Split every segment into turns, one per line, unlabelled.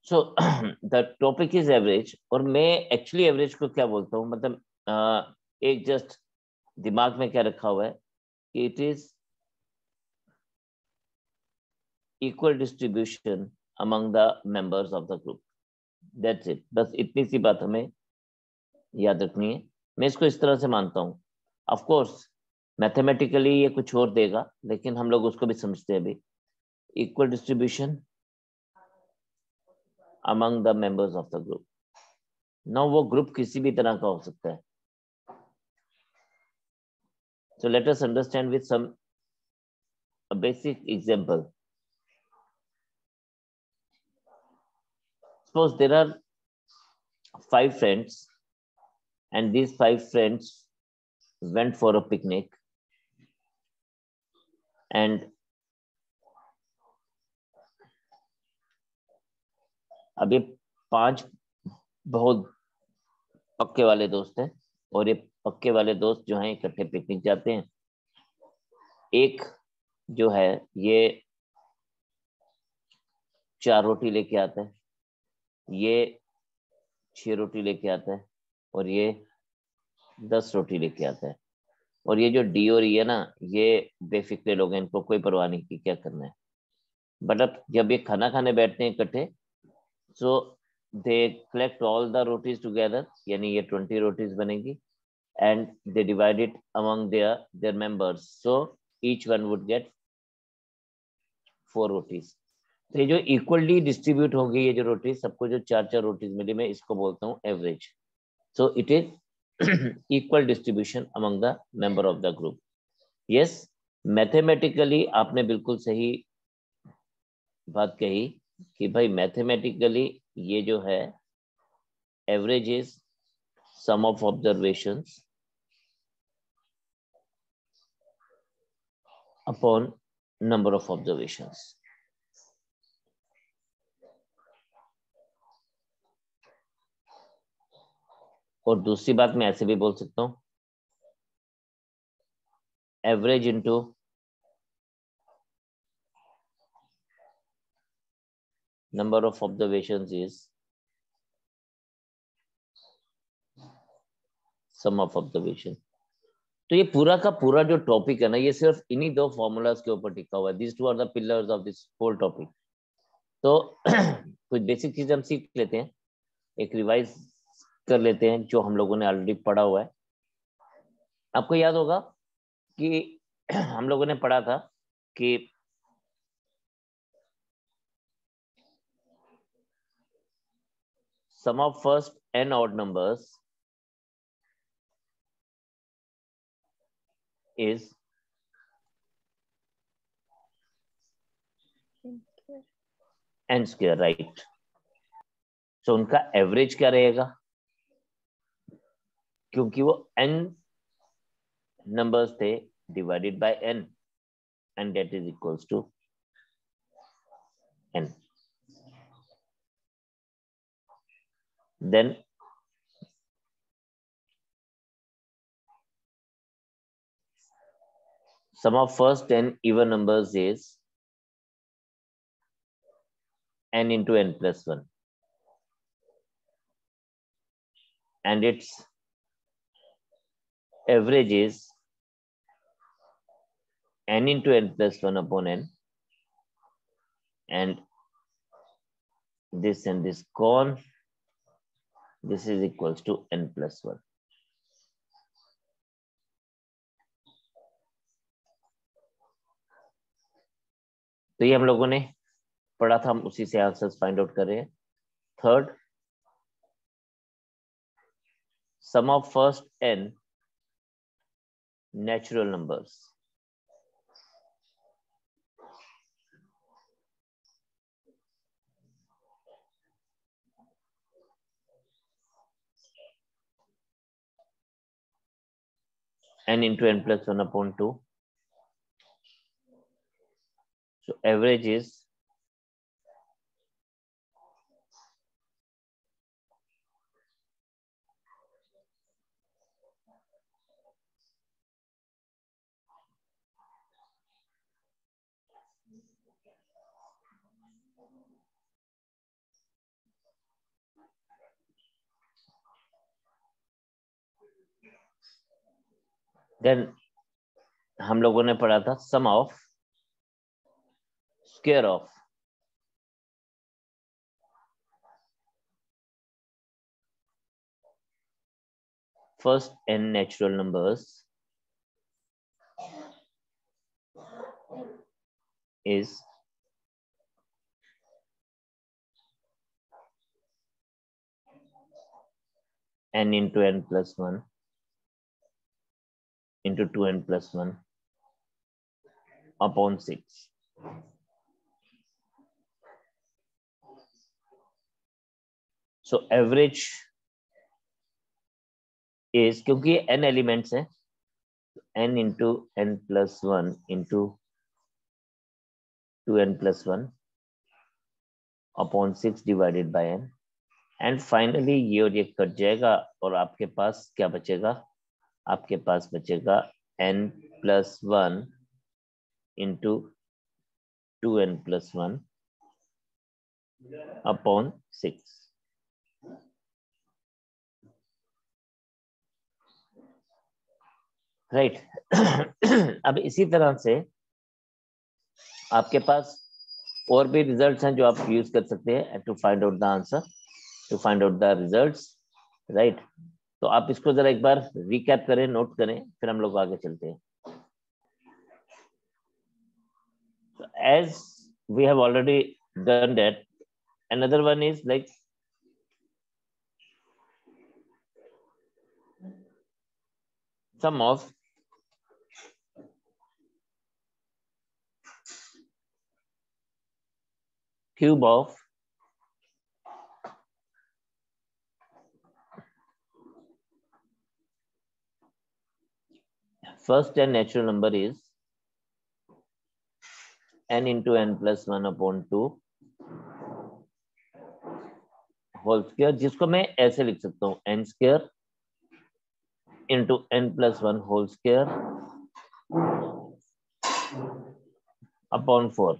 So the topic is average, और मैं actually average को क्या बोलता हूँ, मतलब एक जस्ट दिमाग में क्या रखा हुआ है कि it is equal distribution among the members of the group, that's it. बस इतनी सी बात हमें याद रखनी है। मैं इसको इस तरह से मानता हूँ। ऑफ कोर्स मैथमेटिकली ये कुछ और देगा, लेकिन हम लोग उसको भी समझते हैं अभी। Equal distribution among the members of the group. ना वो ग्रुप किसी भी तरह का हो सकता है। So let us understand with a basic example. Suppose there are 5 friends, and these 5 friends went for a picnic, and अब ये 5 बहुत पक्के वाले दोस्त हैं, और ये पक्के वाले दोस्त जो हैं इकट्ठे पिकनिक जाते हैं। एक जो है ये 4 रोटी लेके आता है, ये 6 रोटी लेके आता है, और ये 10 रोटी लेके आता है। और ये जो डी और ई है ना, ये बेफिक्रे लोग हैं, इनको कोई परवाह नहीं कि क्या करना है। बट अब जब ये खाना खाने बैठते हैं इकट्ठे, so they collect all the rotis together, यानी ये 20 रोटीज बनेगी, and they divide it among their members, so each one would get 4 rotis. तो ये जो इक्वली डिस्ट्रीब्यूट होगी, ये जो रोटीज सबको जो 4-4 रोटीज मिली, मैं इसको बोलता हूँ average. So it is equal distribution among the member of the group. Yes, mathematically आपने बिल्कुल सही बात कही कि भाई मैथमेटिकली ये जो है average is sum of observations upon number of observations. और दूसरी बात मैं ऐसे भी बोल सकता हूँ, average into number of observations is sum of observation. तो ये पूरा का पूरा जो टॉपिक है ना, ये सिर्फ इन्हीं 2 फॉर्मूलाज के ऊपर टिका हुआ है। This two are the pillars of this whole topic. तो कुछ बेसिक चीज हम सीख लेते हैं, एक रिवाइज कर लेते हैं जो हम लोगों ने ऑलरेडी पढ़ा हुआ है। आपको याद होगा कि हम लोगों ने पढ़ा था कि sum of first n odd numbers is n square, right? तो उनका एवरेज क्या रहेगा, क्योंकि वो n नंबर्स थे divided by n, and that is equals to n। Then sum of first n even numbers is n into n plus 1, and its average is n into n plus 1 upon n, and this gone, this is equals to n plus 1। तो ये हम लोगों ने पढ़ा था, हम उसी से आंसर्स फाइंड आउट कर रहे हैं। Third, sum of first n natural numbers n into n plus 1 upon 2, so average is then हम लोगों ने पढ़ा था sum of square of first n natural numbers is n into n plus 1 into 2n plus 1 upon 6. So average is, क्योंकि ये n elements हैं, n into n plus 1 into 2n plus 1 upon 6 divided by n, and finally ये और ये cut जाएगा और आपके पास क्या बचेगा, आपके पास बचेगा n plus 1 into 2n plus 1 upon 6. Right अब इसी तरह से आपके पास और भी रिजल्ट्स हैं जो आप यूज कर सकते हैं to find out the answer, to find out the results, right. तो आप इसको जरा एक बार रिकैप करें, नोट करें, फिर हम लोग आगे चलते हैं। As we have already done that, another one is like sum of cube of first n natural number is n into n plus 1 upon 2 whole square, जिसको मैं ऐसे लिख सकता हूँ n square into n plus 1 whole square upon 4.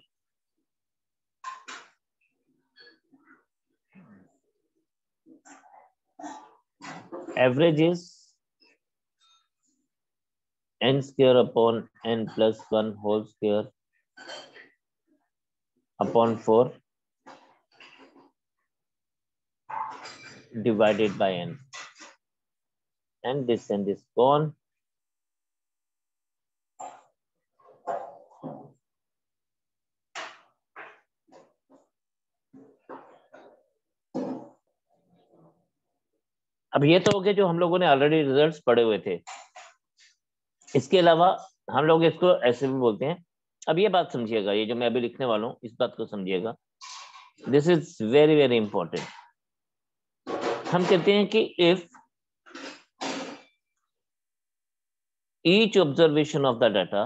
Average is n square upon n plus 1 whole square upon 4 divided by n, and this n is gone. अब ये तो हो गया जो हम लोगों ने ऑलरेडी रिजल्ट्स पढ़े हुए थे। इसके अलावा हम लोग इसको ऐसे भी बोलते हैं। अब ये बात समझिएगा, ये जो मैं अभी लिखने वाला हूँ इस बात को समझिएगा, this is very very important. हम कहते हैं कि if each observation of the data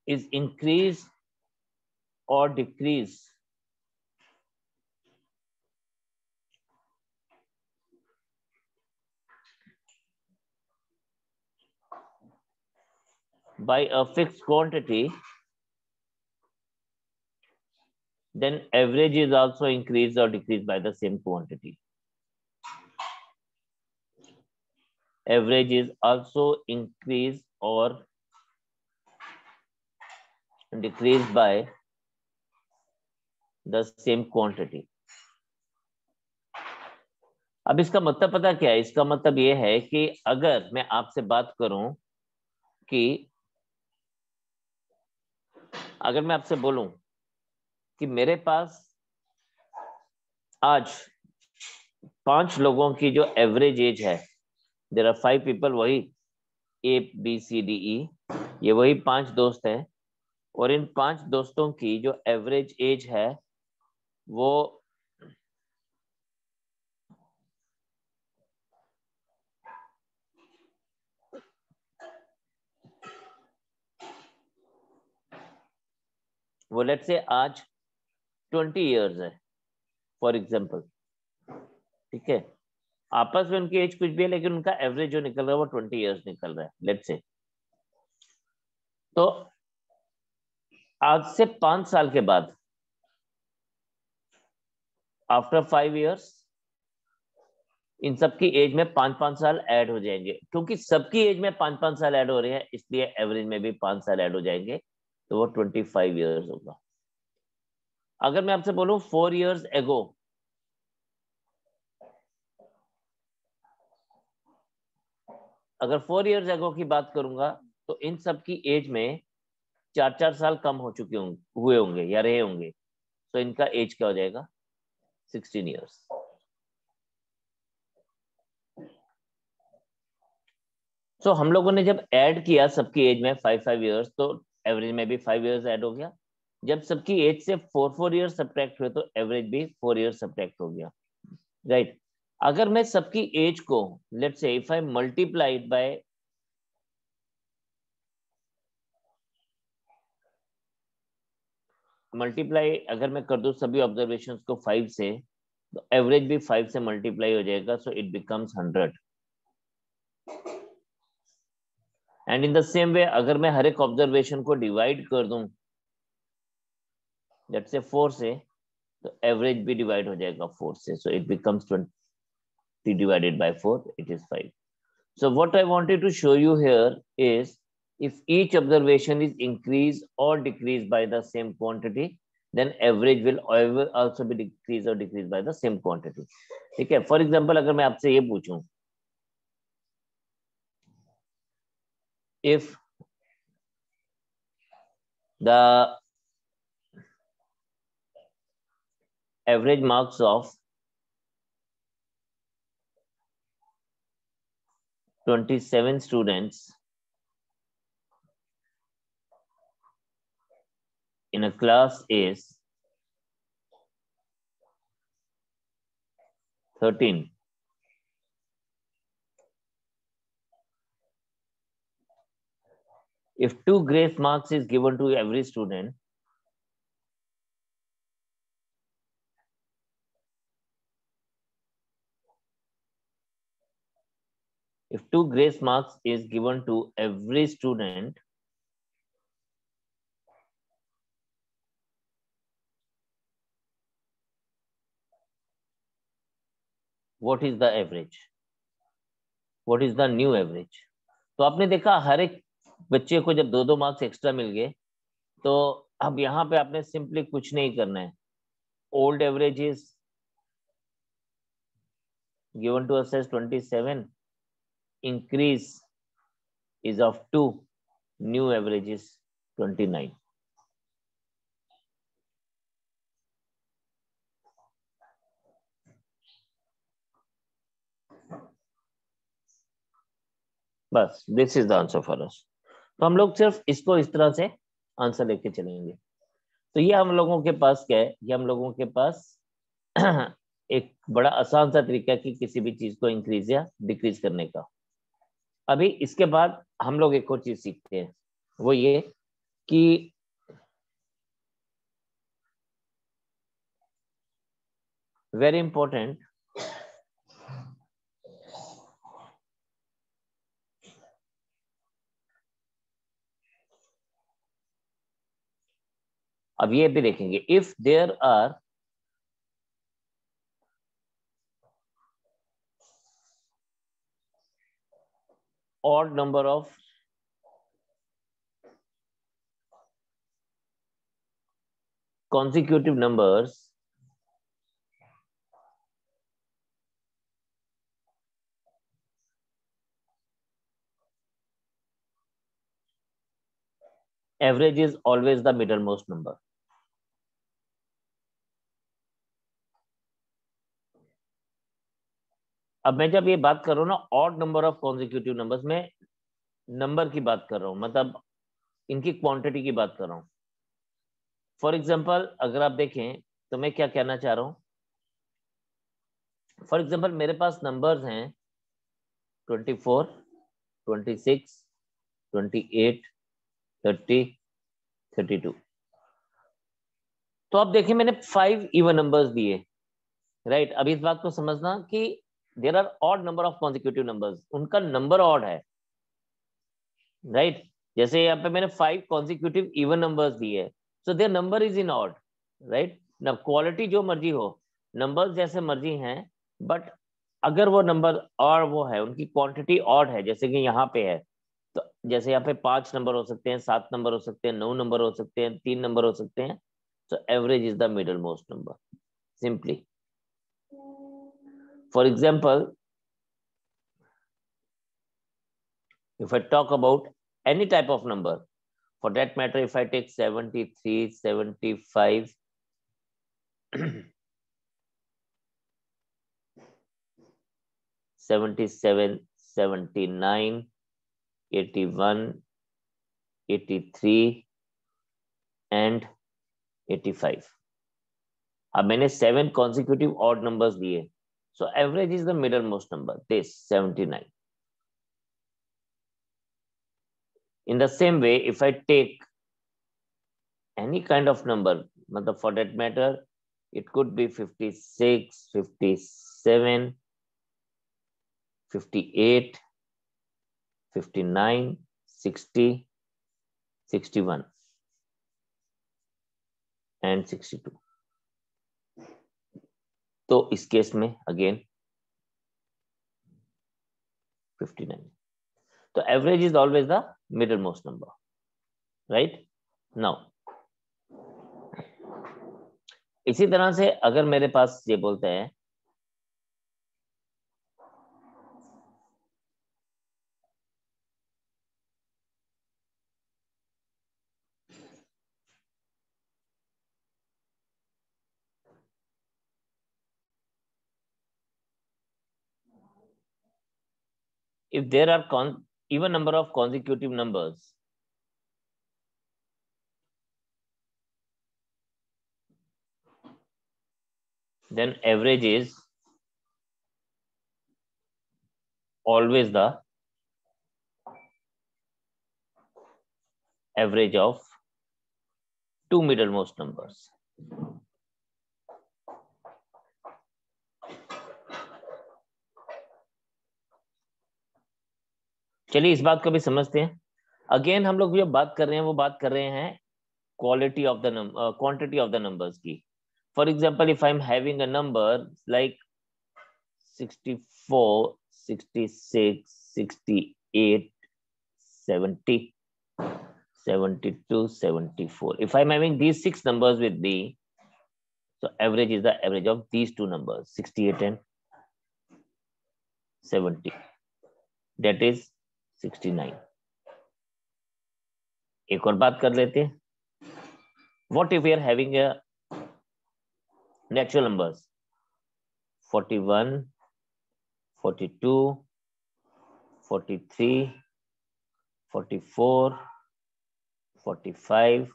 is increase or decrease by a fixed quantity, then average is also increased or decreased by the same quantity. Average is also increased or decreased by the same quantity. अब इसका मतलब पता क्या है? इसका मतलब ये है कि अगर मैं आपसे बात करूं कि अगर मैं आपसे बोलूं कि मेरे पास आज 5 लोगों की जो एवरेज एज है, देयर आर 5 पीपल, वही ABCDE, ये वही 5 दोस्त हैं, और इन 5 दोस्तों की जो एवरेज एज है वो लेट्स से आज 20 इयर्स है फॉर एग्जांपल, ठीक है। आपस में उनकी एज कुछ भी है लेकिन उनका एवरेज जो निकल रहा है वो 20 इयर्स निकल रहा है लेट्स से। तो आज से 5 साल के बाद आफ्टर 5 years इन सबकी एज में 5-5 साल ऐड हो जाएंगे, क्योंकि सबकी एज में 5-5 साल ऐड हो रहे हैं, इसलिए एवरेज में भी 5 साल ऐड हो जाएंगे, तो वो 25 years होगा। अगर मैं आपसे बोलूं 4 years एगो, अगर 4 years एगो की बात करूंगा तो इन सबकी एज में 4-4 साल कम हो चुके हुए होंगे या रहे होंगे, तो इनका एज क्या हो जाएगा? 16 years। तो हम लोगों ने जब ऐड किया सबकी एज में 5-5 years, तो एवरेज में भी 5 years ऐड हो गया। जब सबकी एज से 4-4 years सब्ट्रैक्ट हुए तो एवरेज भी 4 years सब्ट्रैक्ट हो गया, राइट। अगर मैं सबकी एज को let's say if I multiplied by multiply अगर मैं कर दूं सभी ऑब्जर्वेशंस को 5 से, तो एवरेज भी 5 से मल्टीप्लाई हो जाएगा, so it becomes 100। And in the same way अगर मैं हर एक ऑब्जर्वेशन को डिवाइड कर दूं लेट्स से 4 से, तो एवरेज भी डिवाइड हो जाएगा 4 से, so it becomes 20 divided by 4, it is 5. So what I wanted to show you here is if each observation is increased or decreased by the same quantity, then average will also be decreased or decreased by the same quantity. ठीक है, for example अगर मैं आपसे ये पूछूं if the average marks of 27 students in a class is 13, if 2 grace marks is given to every student, if 2 grace marks is given to every student, what is the average? What is the new average? तो आपने देखा हर एक बच्चे को जब 2-2 marks extra मिल गए, तो अब यहाँ पे आपने सिंपली कुछ नहीं करना है। Old average is given to us as 27, increase is of 2, new average is 29. बस this is the answer for us. तो हम लोग सिर्फ इसको इस तरह से आंसर लेके चलेंगे। तो ये हम लोगों के पास क्या है, ये हम लोगों के पास एक बड़ा आसान सा तरीका है कि किसी भी चीज को इंक्रीज या डिक्रीज करने का। अभी इसके बाद हम लोग एक और चीज सीखते हैं, वो ये कि वेरी इंपॉर्टेंट, अब ये भी देखेंगे, if there are odd number of consecutive numbers, average is always the middlemost number. अब मैं जब ये बात कर रहा हूँ ना odd number of consecutive numbers, में नंबर की बात कर रहा हूँ, मतलब इनकी क्वांटिटी की बात कर रहा हूँ। फॉर एग्जांपल अगर आप देखें तो मैं क्या कहना चाह रहा हूँ, फॉर एग्जांपल मेरे पास नंबर्स हैं 24, 26, 28, 30, 32। तो आप देखिए मैंने 5 इवन नंबर्स दिए, राइट। अब इस बात को समझना कि there are odd number of consecutive numbers, उनका नंबर ऑड है, राइट। जैसे यहाँ पे मैंने 5 कॉन्जिक्यूटिव इवन नंबर्स दिए, so there number is in odd, right ना। क्वालिटी जो मर्जी हो, नंबर्स जैसे मर्जी हैं, बट अगर वो नंबर और वो है, उनकी क्वांटिटी ऑड है, जैसे कि यहाँ पे है, तो जैसे यहाँ पे 5 नंबर हो सकते हैं, 7 नंबर हो सकते हैं, 9 नंबर हो सकते हैं, 3 नंबर हो सकते हैं, तो average is the middle most number simply. For example, if I talk about any type of number, for that matter, if I take 73, 75, 77, 79, 81, 83 and 85. अब मैंने 7 consecutive odd numbers लिए, so average is the middlemost number, this 79. In the same way, if I take any kind of number, for that matter, it could be 56, 57, 58, 59, 60, 61 and 62. तो इस case में again 59. तो average is always the middle most number, right. Now इसी तरह से अगर मेरे पास ये बोलते हैं if there are even number of consecutive numbers, then average is always the average of two middlemost numbers. चलिए इस बात को भी समझते हैं. अगेन हम लोग जो बात कर रहे हैं वो बात कर रहे हैं quality of the number, quantity of the numbers की. For example, if I am having a number like 64, 66, 68, 70, 72, 74. If I'm having these 6 numbers with me, so average is the average of these two numbers, 68 and 70. That is 69. एक और बात कर लेते हैं. What if we are having a natural numbers 41, 42, 43, 44, 45,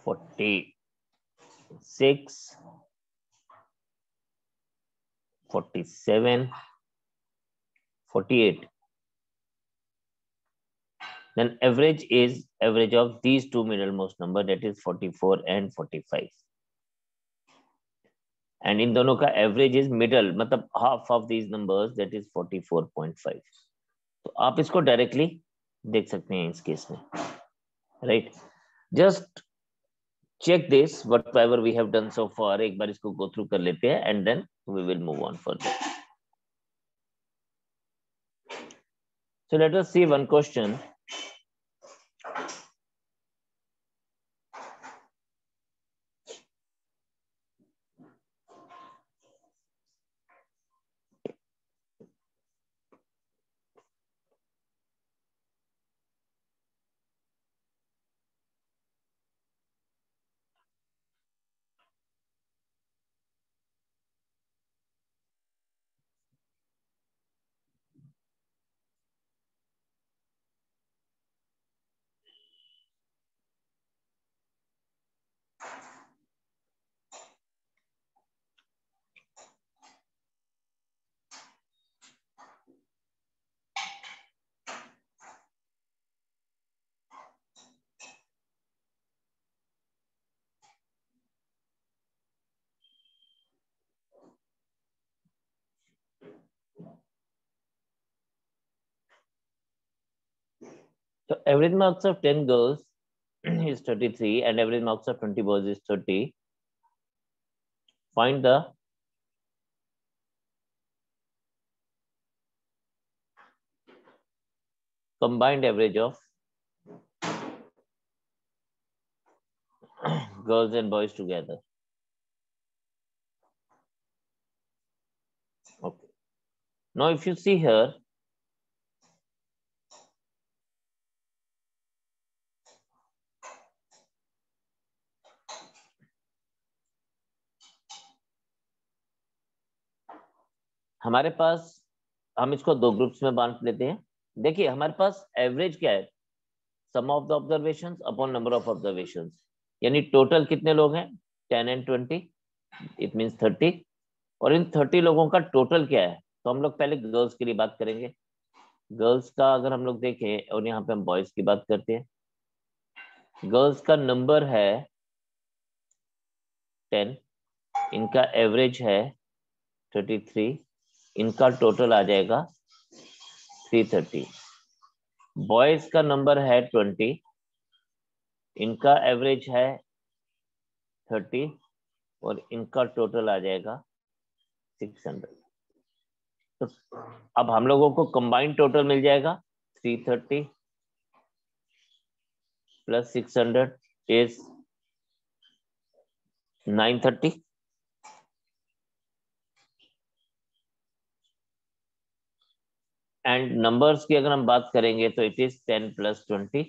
46, 47, 48. Then average is average of these two middlemost number, that is 44 and 45. And in दोनों का average is middle, मतलब half of these numbers, that is 44.5. तो आप इसको directly देख सकते हैं इस केस में, right? Just check this whatever we have done so far. एक बार इसको go through कर लेते हैं and then we will move on further. So let us see one question. So average marks of 10 girls is 33 and average marks of 20 boys is 30. find the combined average of girls and boys together. Okay. Now if you see here, हमारे पास, हम इसको दो groups में बांट लेते हैं। देखिए हमारे पास एवरेज क्या है, sum of the observations upon number of observations, यानी टोटल कितने लोग हैं 10 and 20, इट मींस 30, और इन 30 लोगों का टोटल क्या है, तो हम लोग पहले गर्ल्स के लिए बात करेंगे। गर्ल्स का अगर हम लोग देखें और यहाँ पे हम बॉयज की बात करते हैं, गर्ल्स का नंबर है 10, इनका एवरेज है 33, इनका टोटल आ जाएगा 330। बॉयज का नंबर है 20, इनका एवरेज है 30 और इनका टोटल आ जाएगा 600। तो अब हम लोगों को कंबाइंड टोटल मिल जाएगा 330 प्लस 600 इज 930। एंड नंबर्स की अगर हम बात करेंगे तो it is 10 plus 20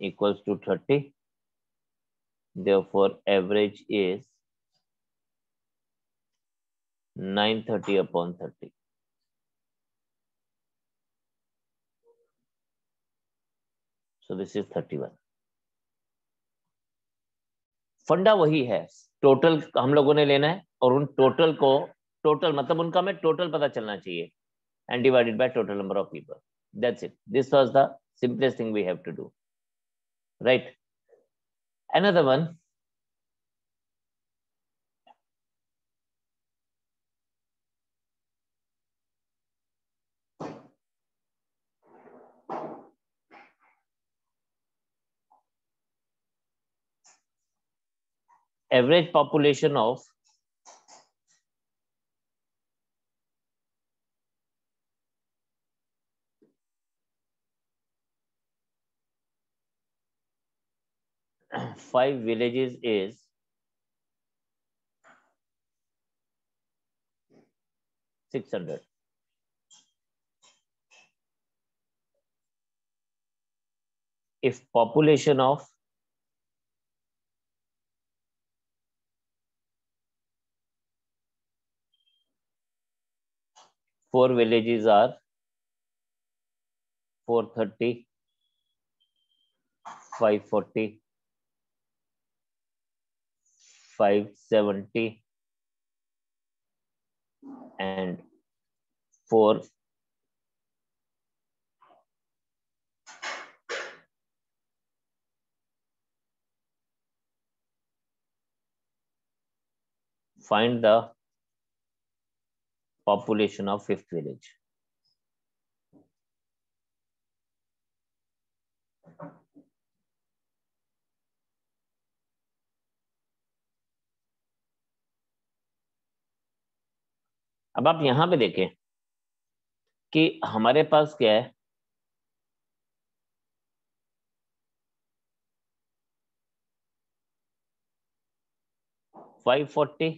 equals to 30. Therefore, average is 930 upon 30. So this is 31. फंडा वही है, टोटल हम लोगों ने लेना है और उन टोटल को, टोटल मतलब उनका हमें टोटल पता चलना चाहिए, and divided by total number of people. That's it. This was the simplest thing we have to do. Right? Another one. Average population of five villages is 600. If population of four villages are 430, 540, 570 and 4. Find the population of fifth village. अब आप यहां पे देखें कि हमारे पास क्या है, five 40,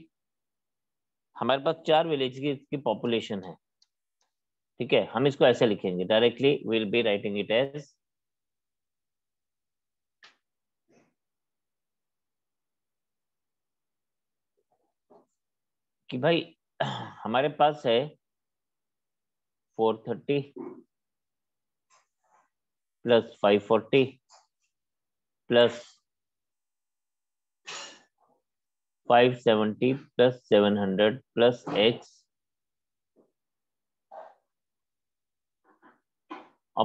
हमारे पास 4 विलेज की इसकी पॉपुलेशन है। ठीक है, हम इसको ऐसे लिखेंगे directly, will be writing it as कि भाई हमारे पास है 430 plus 540 plus 570 plus 700 plus x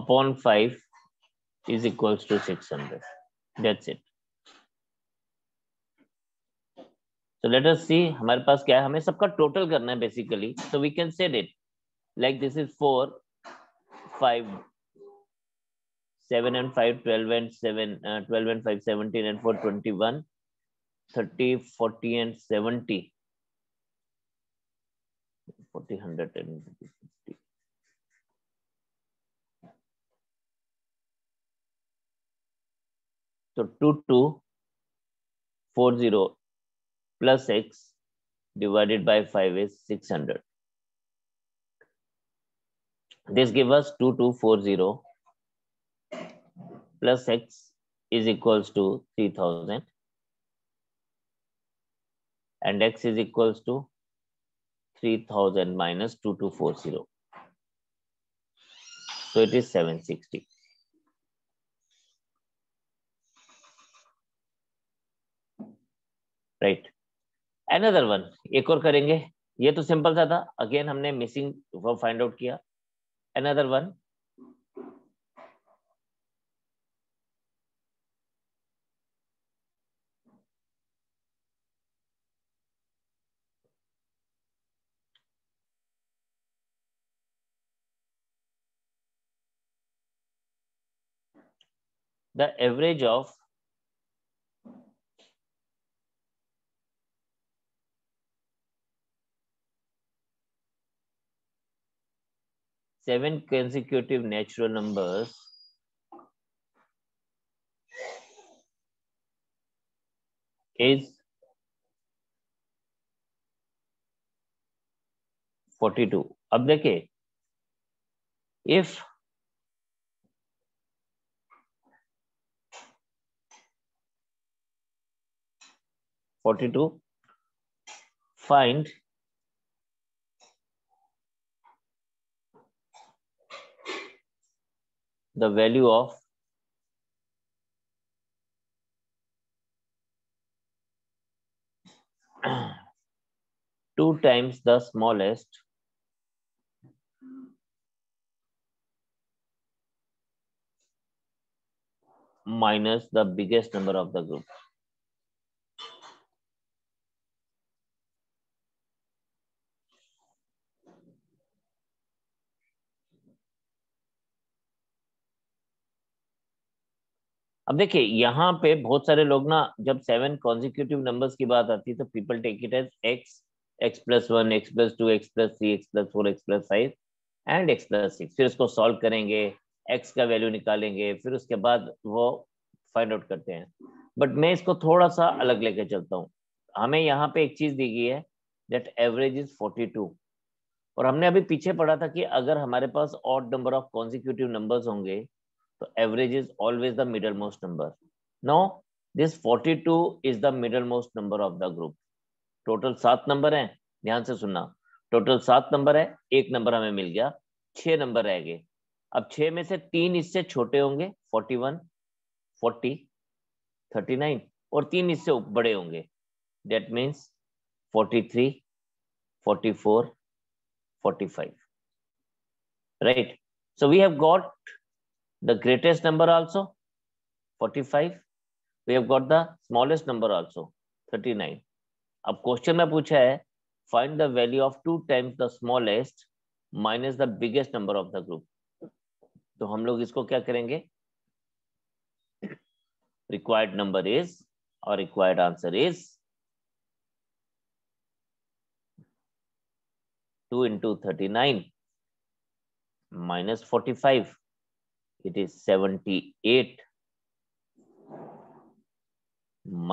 upon 5 is equals to 600. That's it. So let us see हमारे पास क्या है, हमें सबका टोटल करना है basically. So we can set it like this is 4, 5, 7 and 5, 12 and 7, 12 and 5, 17 and 4, 21. 30, 40 and 70. 40, 100 and 50. So 2240 plus x divided by 5 is 600. This gives us 2240 plus x is equals to 3000 and x is equals to 3000 minus 2240. So it is 760. Right. Another one. एक और करेंगे. ये तो simple सा था. Again हमने missing वो find out किया. Another one. The average of seven consecutive natural numbers is 42. अब देखिए, if find the value of two times the smallest minus the biggest number of the group. अब देखिए यहाँ पे बहुत सारे लोग ना, जब 7 कॉन्जिक्यूटिव नंबर्स की बात आती है तो people take it as x plus 1, x plus 2, x plus 3, x plus 4, x plus 5 and x plus 6. फिर इसको सॉल्व करेंगे, x का वैल्यू निकालेंगे, फिर उसके बाद वो फाइंड आउट करते हैं. बट मैं इसको थोड़ा सा अलग लेके चलता हूँ. हमें यहाँ पे एक चीज दी गई है दैट एवरेज इज 42 और हमने अभी पीछे पढ़ा था कि अगर हमारे पास odd number of consecutive numbers होंगे तो average is always the middle most number. No, this 42 is the middle most number of the group. Total 7 number हैं, ध्यान से सुनना. टोटल 7 नंबर है, एक नंबर हमें मिल गया, 6 नंबर रह गए. अब 6 में से 3 इससे छोटे होंगे, 41, 40, 39 और 3 इससे बड़े होंगे. That means 43, 44, 45. Right? So we have got the greatest number also, 45. We have got the smallest number also, 39. अब क्वेश्चन में पूछा है find the value of 2 times the smallest minus the biggest number of the group. तो हम लोग इसको क्या करेंगे? Required number is or required answer is 2 into 39 minus 45. It is 78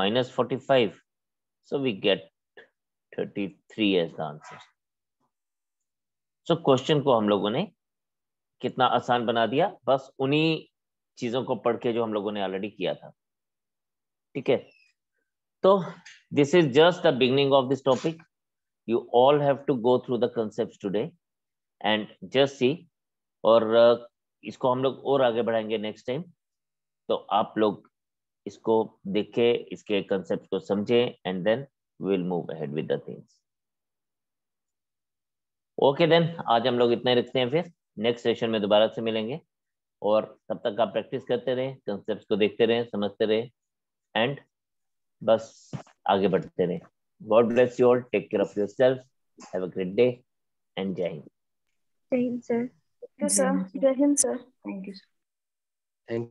minus 45. So we get 33 as the answer. So question को हम लोगों ने कितना आसान बना दिया, बस उन्हीं चीजों को पढ़ के जो हम लोगों ने ऑलरेडी किया था. ठीक है, तो this is just the beginning of this topic. You all have to go through the concepts today and just see. और इसको हम लोग और आगे बढ़ाएंगे नेक्स्ट टाइम. तो आप लोग इसको देखे, इसके कंसेप्ट को समझे and then we'll move ahead with the things. Okay then, आज हम लोग इतना ही रखते हैं. फिर नेक्स्ट सेशन में दोबारा से मिलेंगे और तब तक आप प्रैक्टिस करते रहे, कंसेप्ट्स को देखते रहे, समझते रहे एंड बस आगे बढ़ते रहे. God bless you all. Take care of yourself. Have a great day and जय हिंद.
जय हिंद सर.
जय हिंद sir. Thank you sir.
Thank